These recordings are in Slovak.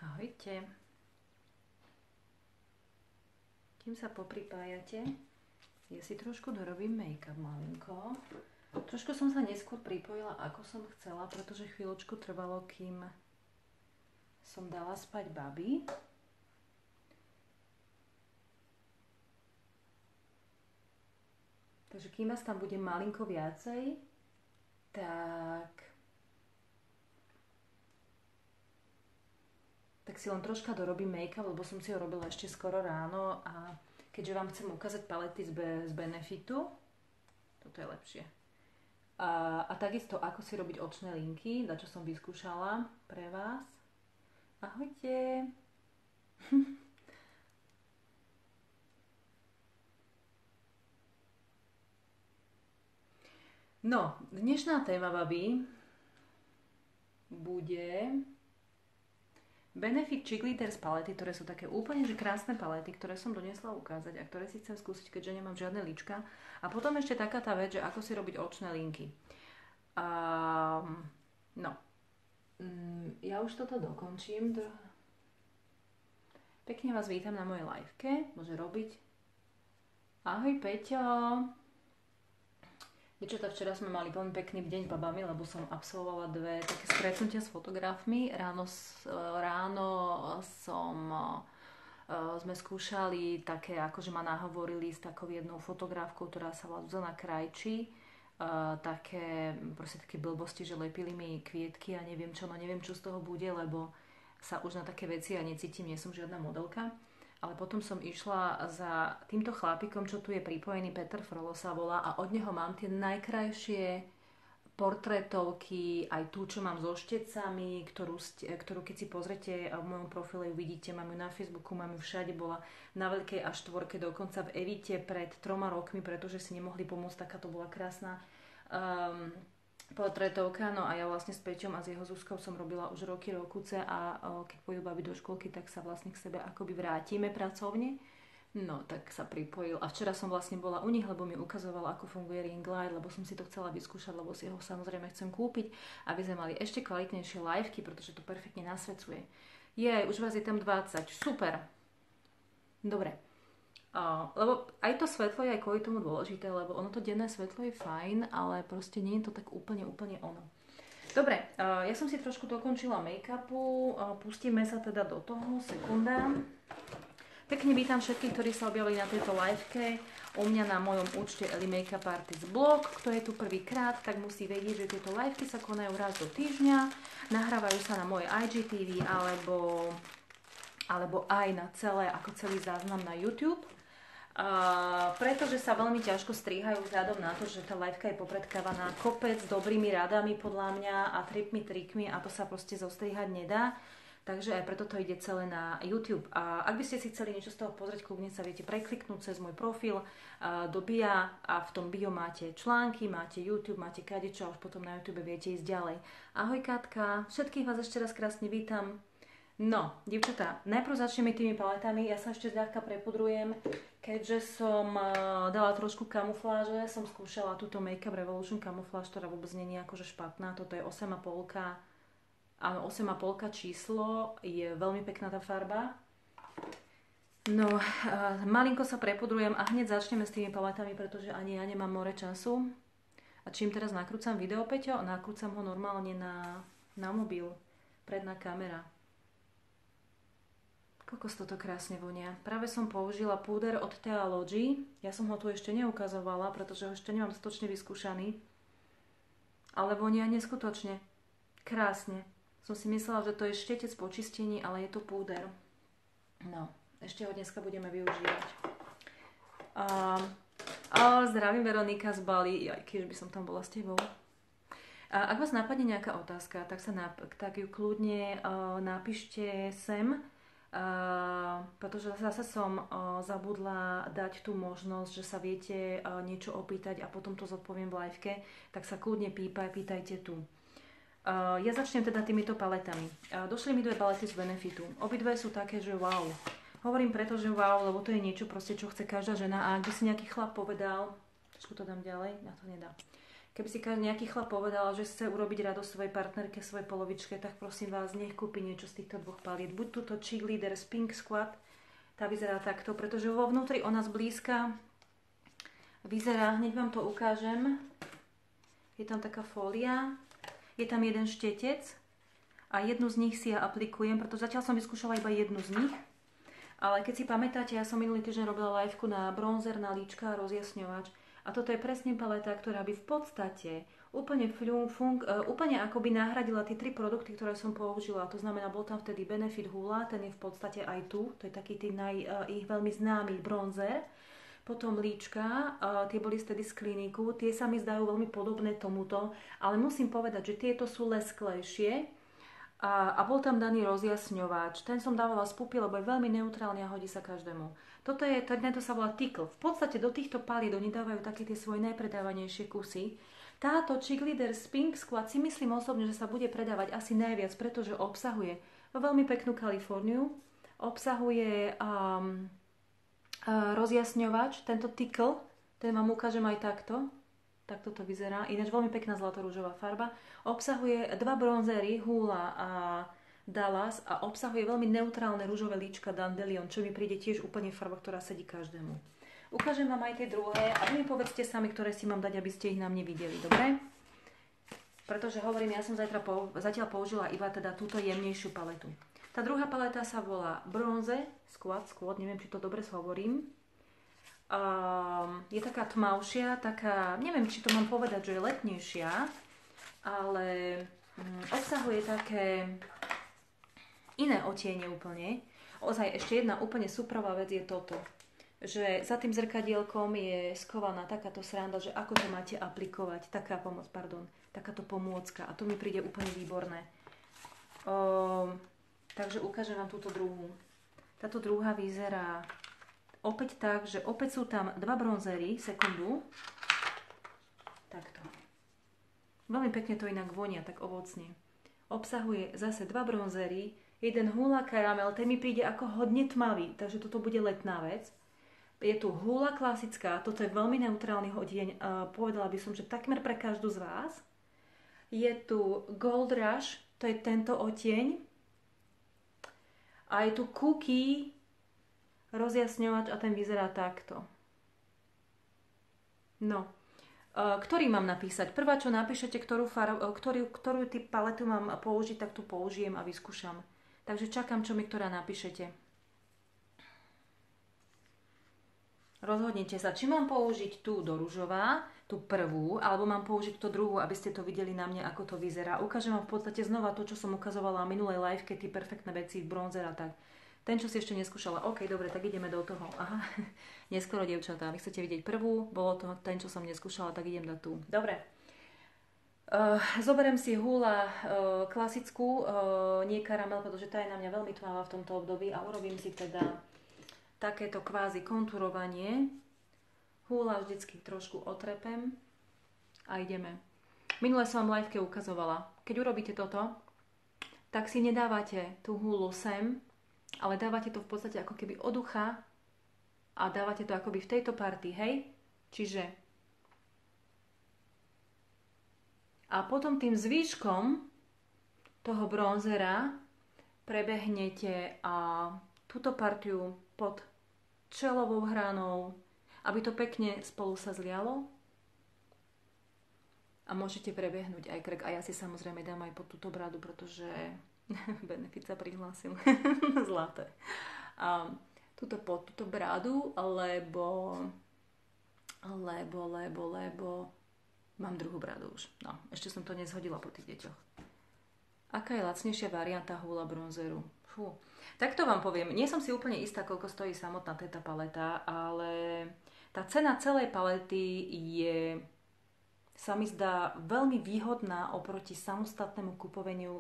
Ahojte. Kým sa popripájate, ja si trošku dorobím make-up malinko. Trošku som sa neskôr pripojila, ako som chcela, pretože chvíľočku trvalo, kým som dala spať babi. Takže kým vás tam bude malinko viacej, tak si len troška dorobím make-up, lebo som si ho robila ešte skoro ráno a keďže vám chcem ukázať palety z Benefitu, toto je lepšie. A takisto, ako si robiť očné linky, na čo som vyskúšala pre vás. Ahojte! No, dnešná téma, babi, bude Benefit Cheek Glitters palety, ktoré sú také úplne že krásne palety, ktoré som donesla ukázať a ktoré si chcem skúsiť, keďže nemám žiadne líčka. A potom ešte taká tá vec, že ako si robiť očné linky. Ja už toto dokončím. Pekne vás vítam na mojej liveke. Môže robiť. Ahoj, Peťo. Dievčatá, včera sme mali veľmi pekný deň babami, lebo som absolvovala dve také stretnutia s fotografmi. Ráno sme skúšali také, akože ma nahovorili s takou jednou fotografkou, ktorá sa volá Zuzana Krajčí. Také blbosti, že lepili mi kvietky a neviem čo z toho bude, lebo sa už na také veci ja necítim, nie som žiadna modelka. Ale potom som išla za týmto chlapikom, čo tu je pripojený, Peter Frollo sa volá, a od neho mám tie najkrajšie portrétovky, aj tú, čo mám so štecami, ktorú keď si pozrete v mojom profile, vidíte, mám ju na Facebooku, mám ju všade, bola na veľkej A4, dokonca v Evite pred 3 rokmi, pretože si nemohli pomôcť, taká to bola krásna portrétovka. No a ja vlastne s Peťom a s jeho Zuzkou som robila už roky a keď pôjdu baby do školky, tak sa vlastne k sebe akoby vrátime pracovne. No, tak sa pripojil. A včera som vlastne bola u nich, lebo mi ukazovala, ako funguje ring light, lebo som si to chcela vyskúšať, lebo si ho samozrejme chcem kúpiť, aby sme mali ešte kvalitnejšie liveky, pretože to perfektne nasvedcuje. Už vás je tam 20. Super. Dobre. Lebo aj to svetlo je aj kvôli tomu dôležité, lebo ono to denné svetlo je fajn, ale proste nie je to tak úplne ono. Dobre, ja som si trošku dokončila make-upu, pustíme sa teda do toho, sekunda. Pekne vítam všetkých, ktorí sa objavili na tejto liveke u mňa na mojom účte Eli Makeup Artist Blog. Kto je tu prvýkrát, tak musí vedieť, že tieto liveky sa konajú raz do týždňa, nahrávajú sa na mojej IGTV alebo aj na celý záznam na YouTube. Pretože sa veľmi ťažko strihajú vzhľadom na to, že tá liveka je popredkávaná kopec dobrými radami podľa mňa a trikmi a to sa proste zostrihať nedá. Takže aj preto to ide celé na YouTube. A ak by ste si chceli niečo z toho pozrieť, kľudne sa viete prekliknúť cez môj profil do BIA a v tom bio máte články, máte YouTube, máte kadečo a už potom na YouTube viete ísť ďalej. Ahoj Katka, všetkých vás ešte raz krásne vítam. No, dievčatá, najprv začneme tými paletami. Ja sa ešte zľahka prepudrujem, keďže som dala trošku kamufláže. Som skúšala túto Makeup Revolution kamufláž, ktorá vôbec nie je akože špatná. Toto je 8,5. Áno, 8,5 číslo. Je veľmi pekná tá farba. No, malinko sa prepudrujem a hneď začneme s tými paletami, pretože ani ja nemám more času. A čím teraz nakrúcam video, Peťo? Nakrúcam ho normálne na mobil. Predná kamera. Kokos toto krásne vonia. Práve som použila púder od Theology. Ja som ho tu ešte neukazovala, pretože ho ešte nemám dostatočne vyskúšaný. Ale vonia neskutočne. Krásne. Som si myslela, že to je štetec po čistení, ale je to púder. No, ešte ho dneska budeme využívať. Zdravím, Veronika z Bali. Keď by som tam bola s tebou. Ak vás napadne nejaká otázka, tak ju kľudne napíšte sem. Pretože zase som zabudla dať tú možnosť, že sa viete niečo opýtať a potom to zodpoviem v liveke, tak sa kľudne pýtajte tu. Ja začnem teda týmito paletami. Došli mi dve palety z Benefitu. Obidve sú také, že wow. Hovorím preto, že wow, lebo to je niečo proste, čo chce každá žena. A ak by si nejaký chlap povedal, trošku to dám ďalej, na to nedá. Keby si nejaký chlap povedal, že chce urobiť radosť svojej partnerke, svojej polovičke, tak prosím vás, nech kúpi niečo z týchto dvoch paliet. Buď túto Cheek Leader Pink Squat, tá vyzerá takto, pretože vo vnútri ona zblízka vyzerá, hneď vám to ukážem, je tam taká fólia, je tam jeden štetec a jednu z nich si ja aplikujem, pretože zatiaľ som vyskúšala iba jednu z nich. Ale keď si pamätáte, ja som minulý týždeň robila liveku na bronzer, na líčka a rozjasňovač. A toto je presne paleta, ktorá by v podstate úplne akoby nahradila tie 3 produkty, ktoré som použila. To znamená, bol tam vtedy Benefit Hoola, ten je v podstate aj tu. To je taký ich veľmi známy bronzer. Potom líčka, tie boli vtedy z kliniku. Tie sa mi zdajú veľmi podobné tomuto. Ale musím povedať, že tieto sú lesklejšie. A bol tam daný rozjasňovač. Ten som dávala z pupy, lebo je veľmi neutrálny a hodí sa každému. Tento sa volá Tickle. V podstate do týchto paliet oni dávajú také tie svoje najpredávanejšie kusy. Táto Cheek Leader Pink Squat si myslím osobne, že sa bude predávať asi najviac, pretože obsahuje veľmi peknú Kaliforniu, obsahuje rozjasňovač, tento Tickle, ten vám ukážem aj takto. Takto to vyzerá. Ináč veľmi pekná zlatorúžová farba. Obsahuje 2 bronzery, Hoola a Dallas a obsahuje veľmi neutrálne rúžové líčka Dandelion, čo mi príde tiež úplne farba, ktorá sedí každému. Ukážem vám aj tie druhé a vy mi povedzte sami, ktoré si mám dať, aby ste ich na mne videli, dobre? Pretože hovorím, ja som zatiaľ použila iba teda túto jemnejšiu paletu. Tá druhá paleta sa volá Bronze Squat, neviem, či to dobre hovorím. Je taká tmavšia, taká, neviem, či to mám povedať, že je letnejšia, ale obsahuje také iné otiene úplne. Ozaj, ešte jedna úplne superová vec je toto, že za tým zrkadielkom je skovaná takáto sranda, že ako to máte aplikovať, takáto pomôcka a to mi príde úplne výborné. Takže ukážem vám túto druhú. Táto druhá vyzerá opäť tak, že opäť sú tam 2 bronzery, sekundu. Takto. Veľmi pekne to inak vonia, tak ovocne. Obsahuje zase 2 bronzery, jeden Hoola Caramel, ten mi príde ako hodne tmavý, takže toto bude letná vec. Je tu Hoola klasická, toto je veľmi neutrálny odieň, povedala by som, že takmer pre každú z vás. Je tu Gold Rush, to je tento odieň. A je tu Cookie rozjasňovač a ten vyzerá takto. No, ktorý mám napísať? Prvá, čo napíšete, ktorú typ paletu mám použiť, tak tu použijem a vyskúšam. Takže čakám, čo mi ktorá napíšete. Rozhodnite sa, či mám použiť tú do ružová, tú prvú, alebo mám použiť tú druhú, aby ste to videli na mne, ako to vyzerá. Ukážem vám v podstate znova to, čo som ukazovala minulej live, keď tie perfektné veci v bronzer a tak. Ten, čo si ešte neskúšala. OK, dobre, tak ideme do toho. Aha, neskoro, dievčatá. Vy chcete vidieť prvú, bolo to ten, čo som neskúšala, tak idem dať tú. Dobre. Zoberiem si Hoola klasickú, nie karamel, pretože tá je na mňa veľmi tmavá v tomto období a urobím si teda takéto kvázi konturovanie. Hoola vždycky trošku otrepem a ideme. Minule som vám liveke ukazovala. Keď urobíte toto, tak si nedávate tú Hoolu sem, ale dávate to v podstate ako keby od ucha a dávate to akoby v tejto partii, hej? Čiže a potom tým zvýškom toho bronzera prebehnete túto partiu pod čelovou hranou, aby to pekne spolu sa zlialo. A môžete prebehnúť aj krk. A ja si samozrejme dám aj pod túto bradu, pretože Benefit sa prihlásil. Zlaté. Tuto pod túto bradu, lebo mám druhú bradu už. No, ešte som to nezhodila po tých deťoch. Aká je lacnejšia varianta Hoola bronzeru? Fú. Tak to vám poviem. Nie som si úplne istá, koľko stojí samotná táto paleta, ale tá cena celej palety sa mi zdá veľmi výhodná oproti samostatnému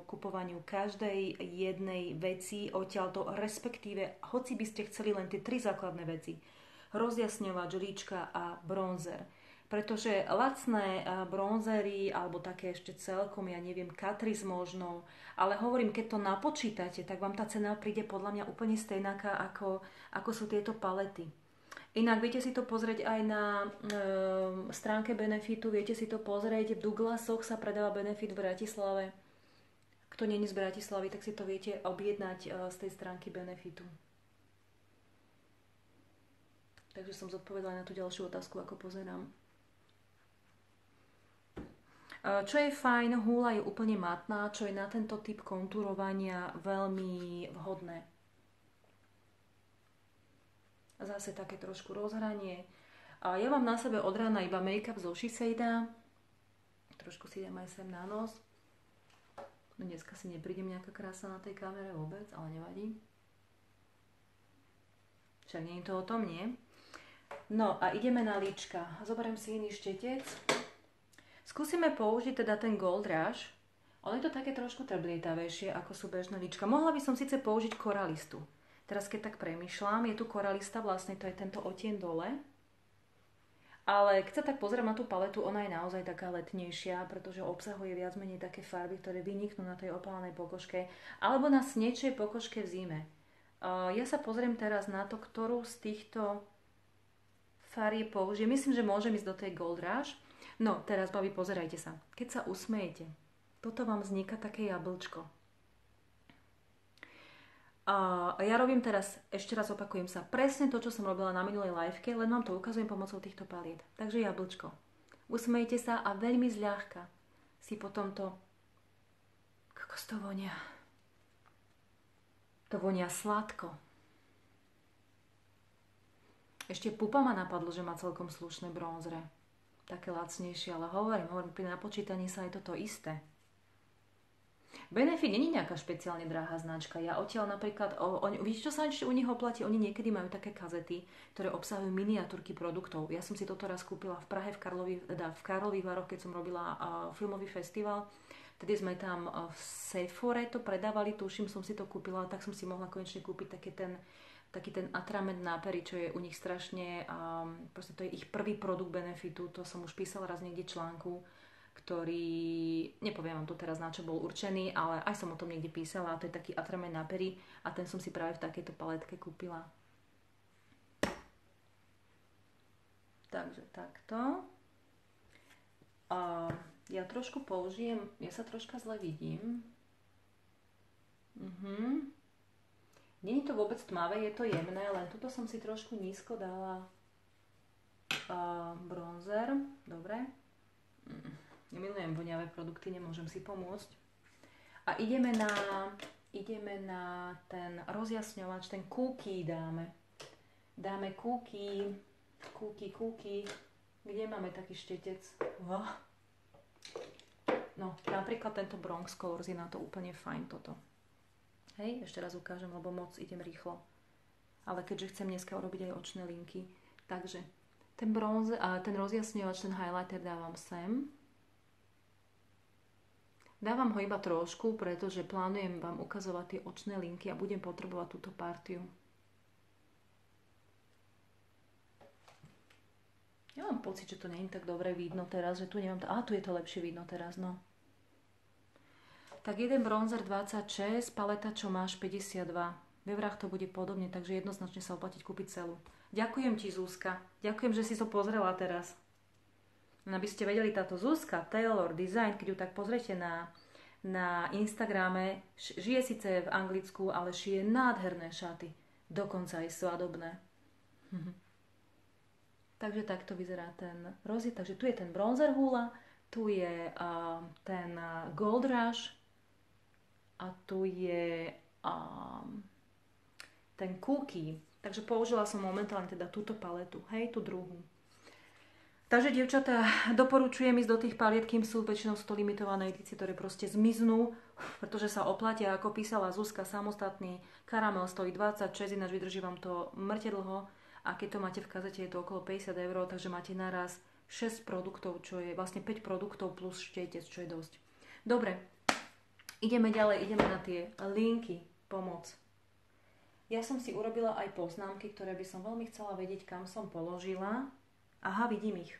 kupovaniu každej jednej veci odtiaľto, respektíve, hoci by ste chceli len tie 3 základné veci. Rozjasňovač, líčka a bronzer. Pretože lacné bronzery, alebo také ešte celkom, ja neviem, Catrice možno, ale hovorím, keď to napočítate, tak vám tá cena príde podľa mňa úplne stejnaká, ako sú tieto palety. Inak viete si to pozrieť aj na stránke Benefitu, viete si to pozrieť, v Douglasoch sa predáva Benefit v Bratislave. Kto nie je z Bratislavy, tak si to viete objednať z tej stránky Benefitu. Takže som zodpovedala na tú ďalšiu otázku, ako pozerám. Čo je fajn, húla je úplne matná, čo je na tento typ kontúrovania veľmi vhodné. Zase také trošku rozhranie. Ja mám na sebe od rána iba make-up zo Shiseido. Trošku si idem aj sem na nos. No dneska si neprídem nejaká krása na tej kamere vôbec, ale nevadí. Však nie je to o tom, nie? No a ideme na líčka. Zoberiem si iný štetec. Skúsime použiť teda ten Gold Rush. Ono je to také trošku trblietavejšie, ako sú bežné líčka. Mohla by som síce použiť koralistu. Teraz keď tak premýšľam, je tu koralista, vlastne to je tento odtieň dole. Ale keď sa tak pozriem na tú paletu, ona je naozaj taká letnejšia, pretože obsahuje viac menej také farby, ktoré vyniknú na tej opálenej pokožke alebo na snečej pokožke v zime. Ja sa pozriem teraz na to, ktorú z týchto farieb použijem. Myslím, že môžem ísť do tej Gold Rush. No, teraz, babi, pozerajte sa. Keď sa usmejete, toto vám vzniká také jablčko. A ja robím teraz, ešte raz opakujem sa, presne to, čo som robila na minulej liveke, len vám to ukazujem pomocou týchto paliet. Takže jablčko. Usmejte sa a veľmi zľahka si potom to... Kokos to vonia. To vonia sladko. Ešte pupa ma napadlo, že má celkom slušné bronzre. Také lacnejšie, ale hovorím, pri napočítaní sa je toto isté. Benefit nie je nejaká špeciálne drahá značka. Ja odtiaľ napríklad, víš, čo sa u nich oplatí? Oni niekedy majú také kazety, ktoré obsahujú miniatúrky produktov. Ja som si toto raz kúpila v Prahe, v Karlových Varoch, keď som robila filmový festival. Tedy sme tam v Sephore to predávali, tuším, som si to kúpila, tak som si mohla konečne kúpiť taký ten atrament na pery, čo je u nich strašne, proste to je ich prvý produkt Benefitu, to som už písala raz niekde článku, ktorý, nepoviem vám tu teraz, na čo bol určený, ale aj som o tom niekde písala, a to je taký atrament na pery a ten som si práve v takejto paletke kúpila. Takže takto. Ja trošku použijem, ja sa troška zle vidím. Nie je to vôbec tmavé, je to jemné, len tuto som si trošku nízko dala bronzer. Dobre. Nemilujem voňavé produkty, nemôžem si pomôcť. A ideme na ten rozjasňovač, ten cookie dáme. Dáme cookie. Kde máme taký štetec? No, napríklad tento Bronx Colors je na to úplne fajn toto. Hej, ešte raz ukážem, lebo moc idem rýchlo. Ale keďže chcem dneska urobiť aj očné linky. Takže ten ten rozjasňovač, ten highlighter dávam sem. Dávam ho iba trošku, pretože plánujem vám ukazovať tie očné linky a budem potrebovať túto partiu. Ja mám pocit, že to nie je tak dobre vidno teraz, že tu nemám to... tu je to lepšie vidno teraz, no. Tak jeden bronzer 26, paleta, čo máš 52. Ve vrách to bude podobne, takže jednoznačne sa oplatiť kúpiť celú. Ďakujem ti, Zuzka. Ďakujem, že si to pozrela teraz. Aby ste vedeli, táto Zuzka Taylor Design, keď ju tak pozriete na Instagrame, žije síce v Anglicku, ale šije nádherné šaty. Dokonca aj svadobné. Takže takto vyzerá ten rozjed. Takže tu je ten bronzer hula, tu je ten Gold Rush a tu je ten cookie. Takže použila som momentálne teda túto paletu, hej, tú druhú. Takže, dievčatá, doporučujem ísť do tých paliet, kým sú väčšinou to limitované edície, ktoré proste zmiznú, pretože sa oplatia, ako písala Zuzka, samostatný karamel stojí 26, ináč vydrží vám to mŕte dlho a keď to máte v kazete, je to okolo 50 €, takže máte naraz 6 produktov, čo je vlastne 5 produktov plus štetec, čo je dosť. Dobre, ideme ďalej, ideme na tie linky, pomoc. Ja som si urobila aj poznámky, ktoré by som veľmi chcela vedieť, kam som položila. Aha, vidím ich.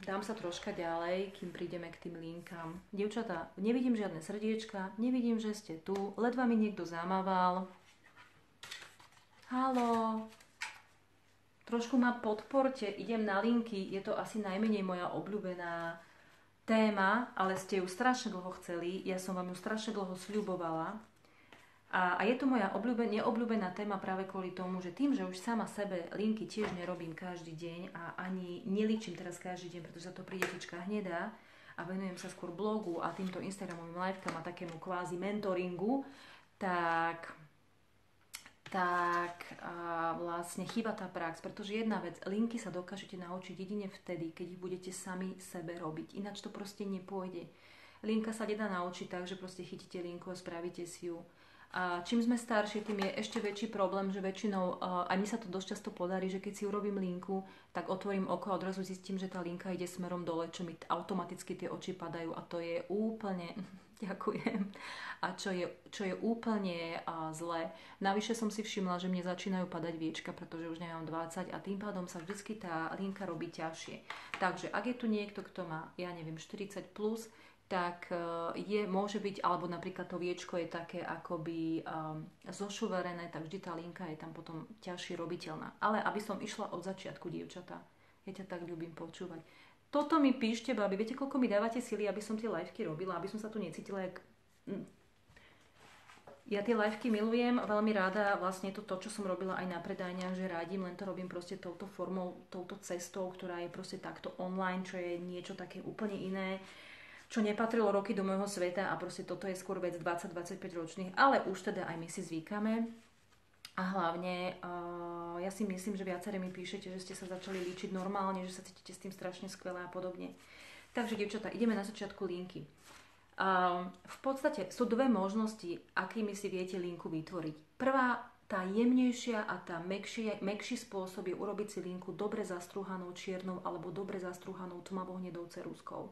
Dám sa troška ďalej, kým prídeme k tým linkám. Dievčatá, nevidím žiadne srdiečka, nevidím, že ste tu, ledva mi niekto zamával. Haló. trošku ma podporte, idem na linky, je to asi najmenej moja obľúbená téma, ale ste ju strašne dlho chceli, ja som vám ju strašne dlho sľubovala. A je to moja neobľúbená téma práve kvôli tomu, že tým, že už sama sebe linky tiež nerobím každý deň a ani nelíčim teraz každý deň, pretože sa to pri detičkách nedá a venujem sa skôr blogu a týmto Instagramovým livekám a takému kvázi mentoringu, tak vlastne chýba tá prax, pretože jedna vec, linky sa dokážete naučiť jedine vtedy, keď ich budete sami sebe robiť, ináč to proste nepôjde. Linka sa nedá naučiť tak, že proste chytíte linku a spravíte si ju. A čím sme starší, tým je ešte väčší problém, že väčšinou, aj mi sa to dosť často podarí, že keď si urobím linku, tak otvorím oko a odrazu zistím, že tá linka ide smerom dole, čo mi automaticky tie oči padajú a to je úplne, ďakujem, a čo je úplne zlé. Navyše som si všimla, že mne začínajú padať viečka, pretože už nemám 20 a tým pádom sa vždycky tá linka robí ťažšie. Takže ak je tu niekto, kto má, ja neviem, 40+, tak môže byť, alebo napríklad to viečko je také akoby zošuverené, tak vždy tá linka je tam potom ťažšie robiteľná. Ale aby som išla od začiatku, dievčatá, ja ťa tak ľúbim počúvať. Toto mi píšte, babi, viete, koľko mi dávate sily, aby som tie liveky robila, aby som sa tu necítila jak... Ja tie liveky milujem, veľmi rada, vlastne je to, čo som robila aj na predajniach, že radím, len to robím proste touto formou, touto cestou, ktorá je proste takto online, čo je niečo také úplne iné, čo nepatrilo roky do môjho sveta a proste toto je skôr vec 20-25 ročných, ale už teda aj my si zvykáme. A hlavne ja si myslím, že viaceré mi píšete, že ste sa začali líčiť normálne, že sa cítite s tým strašne skvelé a podobne. Takže, dievčatá, ideme na začiatku linky. V podstate sú dve možnosti, akými si viete linku vytvoriť. Prvá, tá jemnejšia a tá mäkší spôsob je urobiť si linku dobre zastrúhanou čiernou alebo dobre zastrúhanou tmavo-hnedou ceruzkou.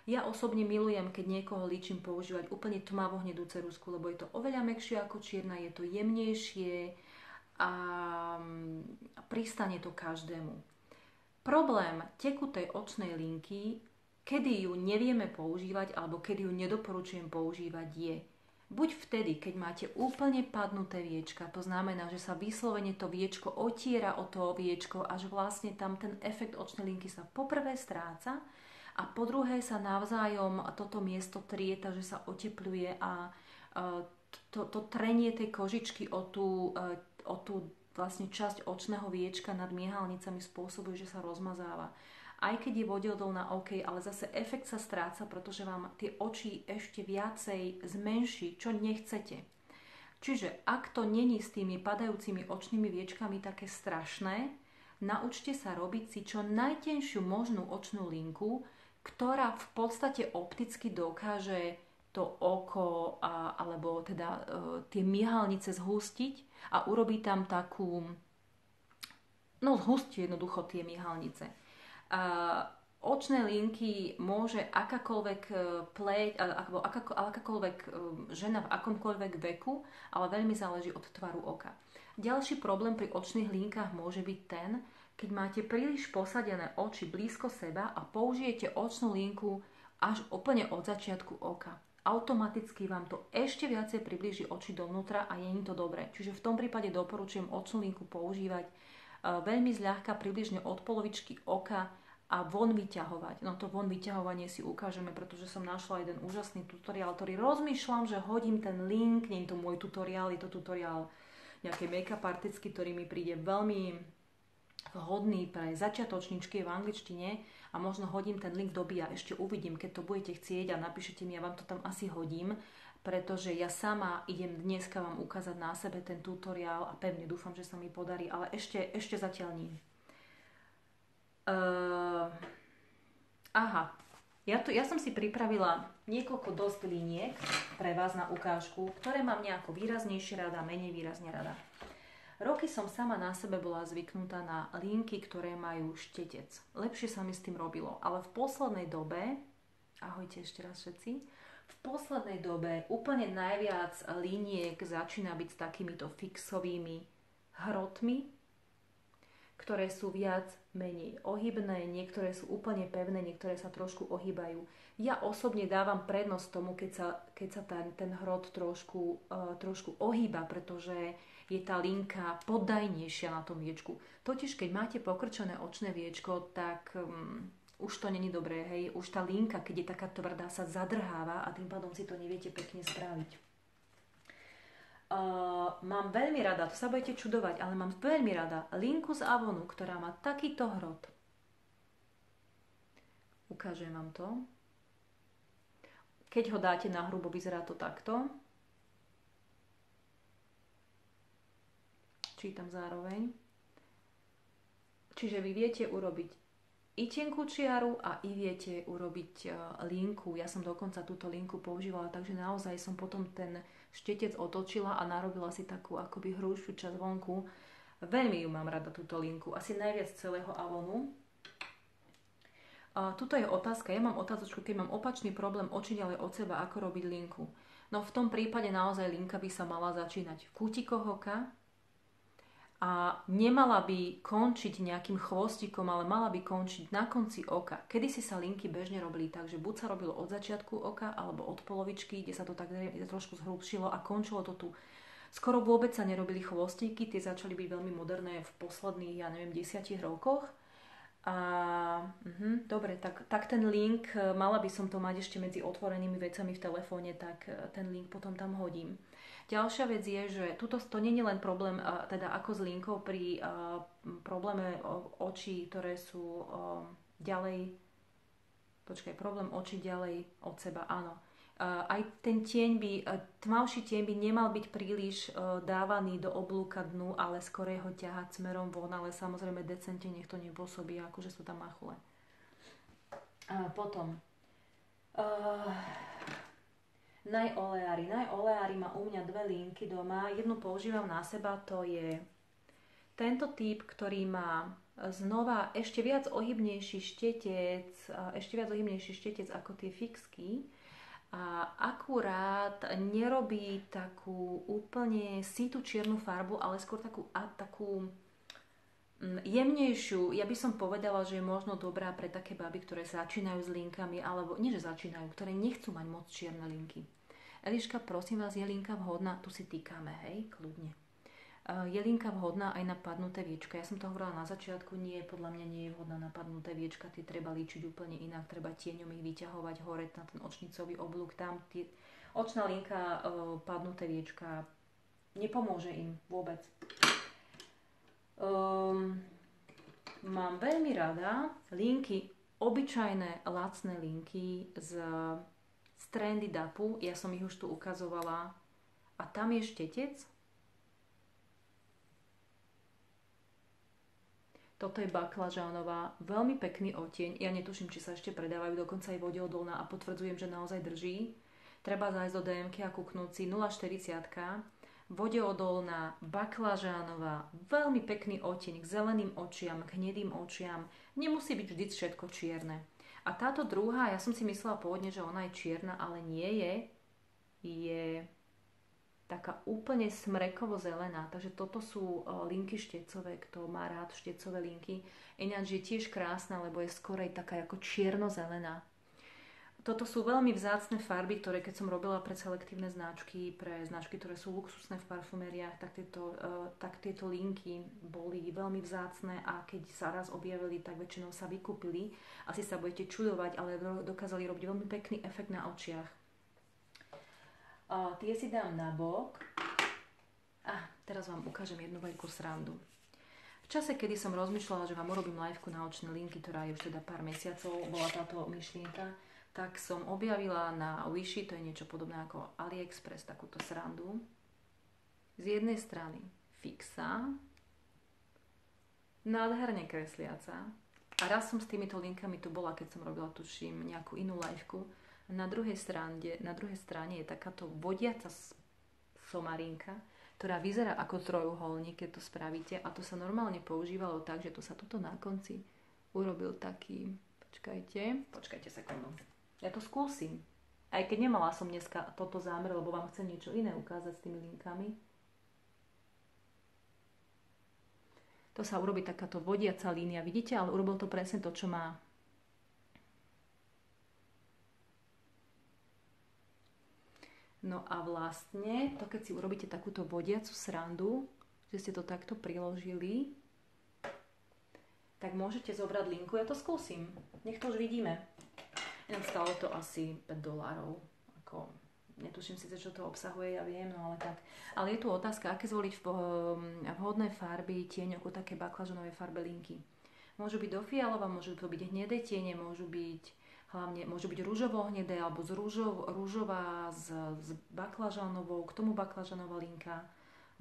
Ja osobne milujem, keď niekoho líčim, používať úplne tmavo-hnedú ceruzku, lebo je to oveľa mäkšie ako čierna, je to jemnejšie a pristane to každému. Problém tekutej očnej linky, kedy ju nevieme používať alebo kedy ju nedoporučujem používať, je buď vtedy, keď máte úplne padnuté viečka, to znamená, že sa vyslovene to viečko otiera o to viečko, až vlastne tam ten efekt očnej linky sa poprvé stráca, a po druhé sa navzájom toto miesto trieta, že sa otepluje a to trenie tej kožičky o tú vlastne časť očného viečka nad miehalnicami spôsobuje, že sa rozmazáva. Aj keď je vodeodolná, OK, ale zase efekt sa stráca, pretože vám tie oči ešte viacej zmenší, čo nechcete. Čiže ak to není s tými padajúcimi očnými viečkami také strašné, naučte sa robiť si čo najtenšiu možnú očnú linku, ktorá v podstate opticky dokáže to oko alebo teda tie miehalnice zhustiť a urobí tam takú, zhustí jednoducho tie miehalnice. Očné linky môže akákoľvek pleť, alebo akákoľvek žena v akomkoľvek veku, ale veľmi záleží od tvaru oka. Ďalší problém pri očných linkách môže byť ten, keď máte príliš posadené oči blízko seba a použijete očnú linku až úplne od začiatku oka. Automaticky vám to ešte viacej priblíži oči dovnútra a je to dobré. Čiže v tom prípade doporučujem očnú linku používať veľmi zľahka, približne od polovičky oka a von vyťahovať. No to von vyťahovanie si ukážeme, pretože som našla jeden úžasný tutoriál, ktorý rozmýšľam, že hodím ten link, nie je to môj tutoriál, je to tutoriál nejakej make-up artistky, ktorý mi príde veľmi vhodný pre začiatočničky v angličtine a možno hodím ten link do bio, ešte uvidím, keď to budete chcieť a napíšete mi, ja vám to tam asi hodím, pretože ja sama idem dneska vám ukázať na sebe ten tutoriál a pevne dúfam, že sa mi podarí, ale ešte zatiaľ nie. Ja som si pripravila niekoľko dosť liniek pre vás na ukážku, ktoré mám nejako výraznejšie rada, menej výrazne rada. Roky som sama na sebe bola zvyknutá na linky, ktoré majú štetec. Lepšie sa mi s tým robilo, ale v poslednej dobe, ahojte ešte raz všetci, v poslednej dobe úplne najviac liniek začína byť s takýmito fixovými hrotmi, ktoré sú viac menej ohybné, niektoré sú úplne pevné, niektoré sa trošku ohýbajú. Ja osobne dávam prednosť tomu, keď sa ten hrot trošku ohýba, pretože je tá linka poddajnejšia na tom viečku. Totiž keď máte pokrčené očné viečko, tak už to není dobré, hej. Už tá linka, keď je taká tvrdá, sa zadrháva a tým pádom si to neviete pekne spraviť. Mám veľmi rada, to sa budete čudovať, ale mám veľmi rada linku z Avonu, ktorá má takýto hrot. Ukážem vám to. Keď ho dáte na hrubo, vyzerá to takto. Čítam zároveň. Čiže vy viete urobiť i tenkú čiaru a i viete urobiť linku. Ja som dokonca túto linku používala, takže naozaj som potom ten štetec otočila a narobila si takú akoby hrúšiu časť vonku. Veľmi ju mám rada, túto linku. Asi najviac celého Avonu. Tuto je otázka. Ja mám otázočku, keď mám opačný problém oči ďalej od seba, ako robiť linku. No v tom prípade naozaj linka by sa mala začínať v kútikoch oka a nemala by končiť nejakým chvostikom, ale mala by končiť na konci oka. Kedysi sa linky bežne robili tak, že buď sa robilo od začiatku oka, alebo od polovičky, kde sa to tak trošku zhrubšilo a končilo to tu. Skoro vôbec sa nerobili chvostíky, tie začali byť veľmi moderné v posledných, 10 rokoch. Dobre, tak ten link, mala by som to mať ešte medzi otvorenými vecami v telefóne, tak ten link potom tam hodím. Ďalšia vec je, že tuto to nie je len problém teda ako s linkou pri probléme očí, ktoré sú problém očí ďalej od seba, áno. Aj ten tmavší tieň by nemal byť príliš dávaný do oblúka dnu, ale skôr ho ťahať smerom von, ale samozrejme decente nech to nepôsobí, akože sú tam machule. Potom Najoleári má u mňa 2 linky doma. Jednu používam na seba, to je tento typ, ktorý má znova ešte viac ohybnejší štetec ako tie fixky. A akurát nerobí takú úplne sitú čiernu farbu, ale skôr takú jemnejšiu. Ja by som povedala, že je možno dobrá pre také baby, ktoré začínajú s linkami, alebo nie, že začínajú, ktoré nechcú mať moc čierne linky. Eliška, prosím vás, je linka vhodná? Tu si týkame, hej, kľudne. Je linka vhodná aj na padnuté viečka? Ja som to hovorila na začiatku, podľa mňa nie je vhodná na padnuté viečka, tie treba líčiť úplne inak, treba tieňom ich vyťahovať hore na ten očnicový oblúk, tam očná linka, padnuté viečka, nepomôže im vôbec. Mám veľmi rada linky, obyčajné lacné linky z Trendy Dapu, ja som ich už tu ukazovala a tam je štetec. Toto je baklažánová, veľmi pekný odtieň. Ja netuším, či sa ešte predávajú, dokonca aj vodeodolná a potvrdzujem, že naozaj drží. Treba zájsť do DMK a kúknúť si 0,40, vodeodolná, baklažánová, veľmi pekný odtieň k zeleným očiam, k hnedým očiam. Nemusí byť vždy všetko čierne. A táto druhá, ja som si myslela pôvodne, že ona je čierna, ale nie je. Je taká úplne smrekovo-zelená. Takže toto sú linky štecové, kto má rád štecové linky. Ináč je tiež krásna, lebo je skorej taká ako čierno-zelená. Toto sú veľmi vzácne farby, ktoré keď som robila pre selektívne značky, pre značky, ktoré sú luxusné v parfumériách, tak tieto linky boli veľmi vzácne a keď sa raz objavili, tak väčšinou sa vykúpili. Asi sa budete čudovať, ale dokázali robiť veľmi pekný efekt na očiach. Tie si dám na bok. Teraz vám ukážem jednu veľkú srandu. V čase, kedy som rozmýšľala, že vám urobím liveku na očné linky, ktorá je už teda pár mesiacov, bola táto myšlienka, tak som objavila na Wishi, to je niečo podobné ako AliExpress, takúto srandu. Z jednej strany fixa, nádherne kresliaca. A raz som s týmito linkami tu bola, keď som robila, tuším, nejakú inú liveku. Na druhej strane je takáto vodiaca somarínka, ktorá vyzerá ako trojuholník, keď to spravíte. A to sa normálne používalo tak, že to sa tuto na konci urobil taký... Počkajte sekundu. Ja to skúsim. Aj keď nemala som dneska toto zámer, lebo vám chcem niečo iné ukázať s tými linkami. To sa urobí takáto vodiaca línia, vidíte? Ale urobil to presne to, čo má. No a vlastne, to keď si urobíte takúto vodiacu srandu, že ste to takto priložili, tak môžete zobrať linku. Ja to skúsim. Nech to už vidíme. Inak stalo to asi $5. Ako, netuším síce, čo to obsahuje, ja viem, no ale tak. Ale je tu otázka, aké zvoliť vhodné farby, tieň ako také baklažanové farbe linky. Môžu byť do fialova, môžu to byť hnedé tiene, môžu byť rúžovo-hnedé alebo rúžová s baklažanovou, k tomu baklažanová linka.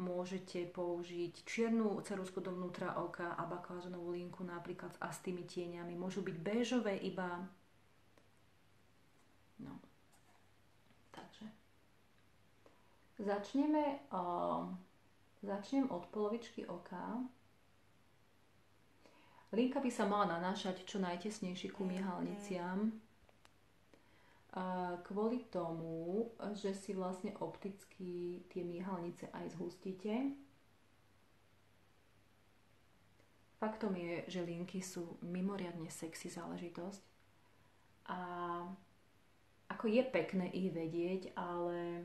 Môžete použiť čiernu ceruzku dovnútra oka a baklažanovú linku napríklad a s tými tieňami. Môžu byť béžové iba. No. Takže. Začnem od polovičky oka. Linka by sa mala nanášať čo najtesnejšie ku myhalniciam. Kvôli tomu, že si vlastne opticky tie myhalnice aj zhustíte. Faktom je, že linky sú mimoriadne sexy záležitosť. A ako je pekné ich vedieť, ale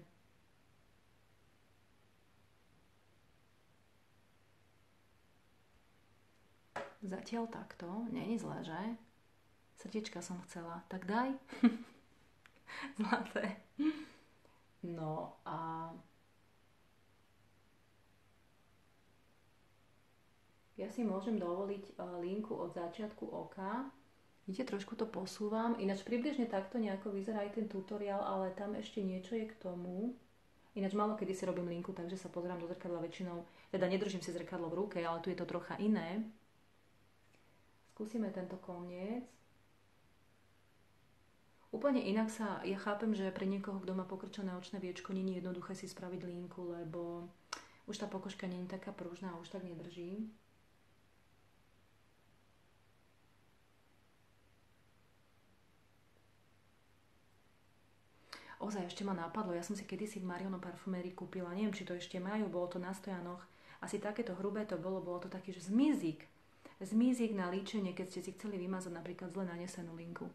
zatiaľ takto, nie je zlé, že? Srdiečka som chcela, tak daj. Zlaté. No a ja si môžem dovoliť linku od začiatku oka. Vidíte, trošku to posúvam. Ináč približne takto nejako vyzerá aj ten tutoriál, ale tam ešte niečo je k tomu. Ináč málo kedy si robím linku, takže sa pozerám do zrkadla väčšinou. Teda nedržím si zrkadlo v ruke, ale tu je to trocha iné. Skúsime tento koniec. Úplne inak ja chápem, že pre niekoho, kto má pokrčené očné viečko, nie je jednoduché si spraviť linku, lebo už tá pokožka nie je taká pružná a už tak nedrží. Ozaj, ešte ma napadlo, ja som si kedysi v Mariono parfumérii kúpila, neviem, či to ešte majú, bolo to na stojanoch, asi takéto hrubé to bolo to taký, že zmizik na líčenie, keď ste si chceli vymazať napríklad zle nanesenú linku.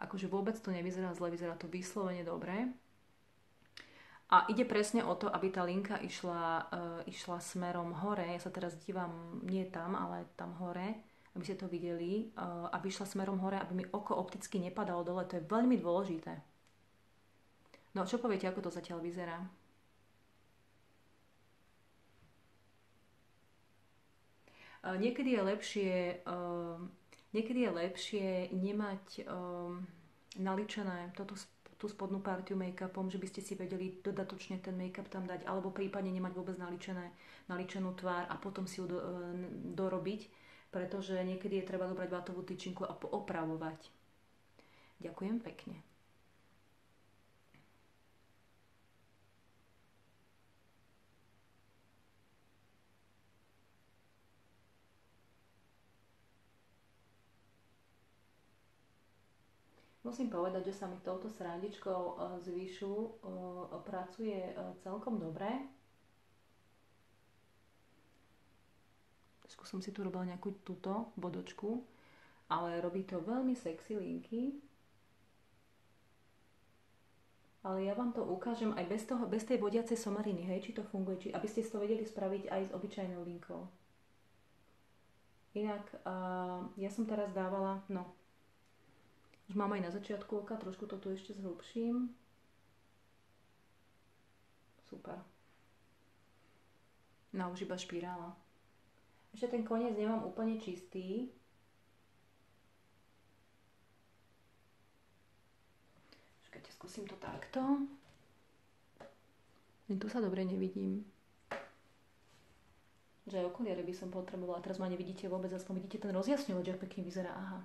Akože vôbec to nevyzerá zle, vyzerá to vyslovene dobre. A ide presne o to, aby tá linka išla smerom hore. Ja sa teraz dívam, nie tam, ale tam hore, aby ste to videli. Aby išla smerom hore, aby mi oko opticky nepadalo dole. To je veľmi dôležité. No, čo poviete, ako to zatiaľ vyzerá? Niekedy je lepšie nemať naličené tú spodnú partiu make-upom, že by ste si vedeli dodatočne ten make-up tam dať, alebo prípadne nemať vôbec naličenú tvár a potom si ju dorobiť, pretože niekedy je treba zobrať vatovú tyčinku a poopravovať. Ďakujem pekne. Musím povedať, že sa mi touto srandičkou z výšu pracuje celkom dobre. Trošku som si tu robila nejakú túto bodočku, ale robí to veľmi sexy linky. Ale ja vám to ukážem aj bez tej vodiacej somariny, hej, či to funguje, aby ste to vedeli spraviť aj s obyčajnou linkou. Inak ja som teraz dávala, už mám aj na začiatku oka, trošku to tu ešte zhlbším. Super. No, už iba špirála. Ešte ten koniec nemám úplne čistý. Počkajte, skúsim to takto. Tu sa dobre nevidím. Že aj okuliare by som potrebovala. Teraz ma nevidíte vôbec, aspoň vidíte ten rozjasňovač, jak pekne vyzerá. Aha.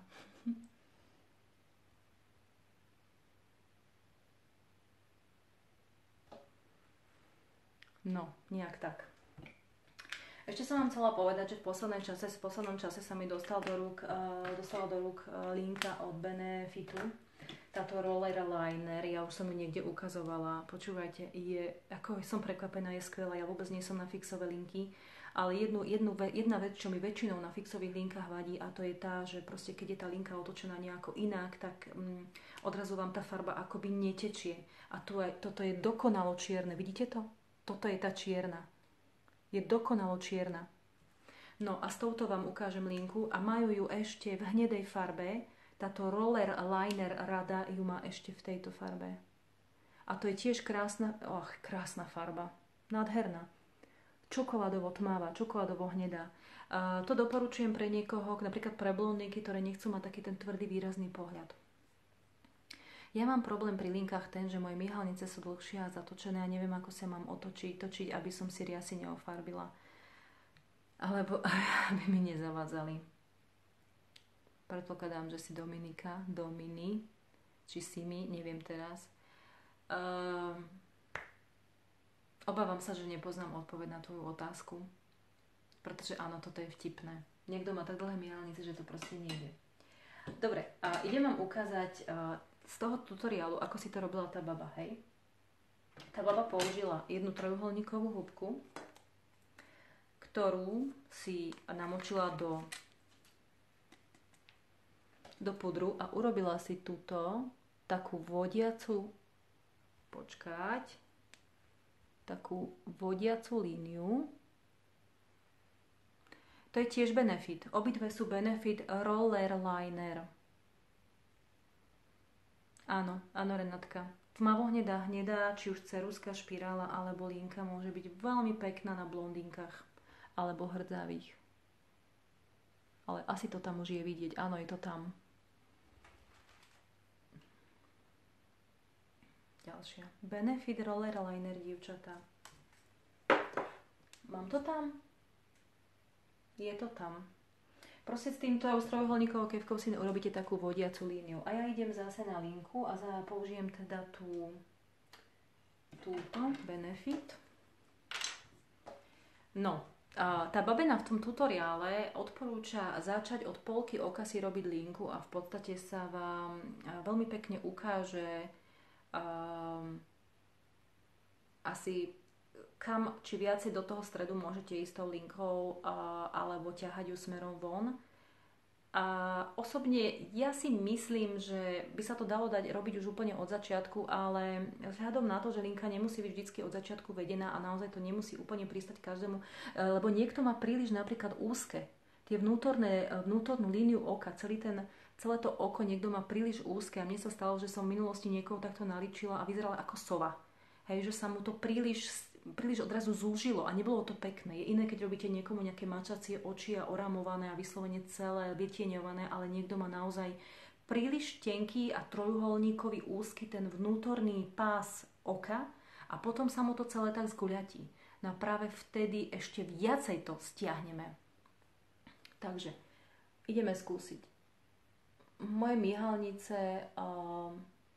No, nejak tak. Ešte som vám chcela povedať, že v poslednom čase sa mi dostala do rúk linka od Benefitu. táto roller liner, ja už som ju niekde ukazovala, počúvajte, ako som prekvapená, je skvelá, ja vôbec nie som na fixové linky, ale jedna vec, čo mi väčšinou na fixových linkách vadí, a to je tá, že proste keď je tá linka otočená nejako inak, tak odrazu vám tá farba akoby netečie. A toto je dokonalo čierne, vidíte to? Toto je tá čierna. Je dokonalo čierna. No a s touto vám ukážem linku a majú ju ešte v hnedej farbe. Táto roller liner rada ju má ešte v tejto farbe. A to je tiež krásna farba. Nádherná. Čokoládovo tmavá, čokoládovo hnedá. To doporučujem pre niekoho, napríklad pre blondinky, ktoré nechcú mať taký ten tvrdý, výrazný pohľad. Ja mám problém pri linkách ten, že moje myhalnice sú dlhšie a zatočené a neviem, ako sa mám točiť, aby som si riasy neofarbila. Alebo aby mi nezavádzali. Predpokladám, že si Domini, či Simi, neviem teraz. Obávam sa, že nepoznám odpoveď na tvoju otázku. Pretože áno, toto je vtipné. Niekto má tak dlhé myhalnice, že to proste nejde. Dobre, idem vám ukázať z toho tutoriálu, ako si to robila tá baba, hej? Tá baba použila jednu trojuholníkovú húbku, ktorú si namočila do pudru a urobila si túto takú vodiacu líniu. To je tiež Benefit. Obidve sú Benefit Roller Liner. Áno, Renátka. Tmavohnedá, či už ceruzka, špirála alebo linka môže byť veľmi pekná na blondinkách alebo hrdzavých. Ale asi to tam už je vidieť. Áno, je to tam. Ďalšia. Benefit Roller Liner, dievčatá. Mám to tam? Je to tam. Proste s týmto trojuholníkovou kevkou si urobíte takú vodiacu líniu. A ja idem zase na linku a použijem teda túto Benefit. No, tá babena v tom tutoriále odporúča začať od polky oka si robiť linku a v podstate sa vám veľmi pekne ukáže asi kam, či viacej do toho stredu môžete ísť tou linkou alebo ťahať ju smerom von. A osobne ja si myslím, že by sa to dalo robiť už úplne od začiatku, ale vzhľadom na to, že linka nemusí byť vždy od začiatku vedená a naozaj to nemusí úplne pristať každému, lebo niekto má príliš napríklad úzke. Tie vnútornú líniu oka, celé to oko niekto má príliš úzke a mne sa stalo, že som v minulosti niekoho takto naličila a vyzerala ako sova. Hej, že sa mu to príliš odrazu zúžilo a nebolo to pekné. Je iné, keď robíte niekomu nejaké mačacie oči a oramované a vyslovene celé vytieňované, ale niekto má naozaj príliš tenký a trojuholníkový úzky ten vnútorný pás oka a potom sa mu to celé tak zguľatí. No a práve vtedy ešte viacej to stiahneme. Takže ideme skúsiť. Moje myhalnice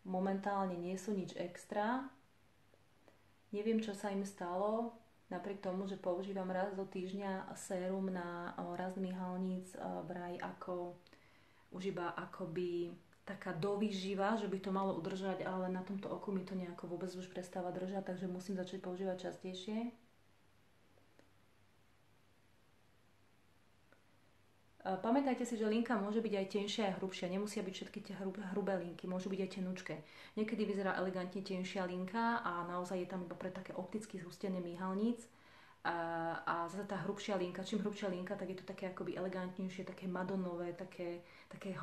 momentálne nie sú nič extra. Neviem, čo sa im stalo, napriek tomu, že používam raz do týždňa sérum na rast myhalníc, vraj ako už iba akoby taká dovýživa, že by to malo udržať, ale na tomto oku mi to nejako vôbec už prestáva držať, takže musím začať používať častejšie. Pamätajte si, že linka môže byť aj tenšia a hrubšia. Nemusia byť všetky tie hrubé linky, môžu byť aj tenučké. Niekedy vyzerá elegantne tenšia linka a naozaj je tam iba pre také opticky zhustené myhalníc. A zase tá hrubšia linka, čím hrubšia linka, tak je to také akoby elegantnejšie, také madonové, také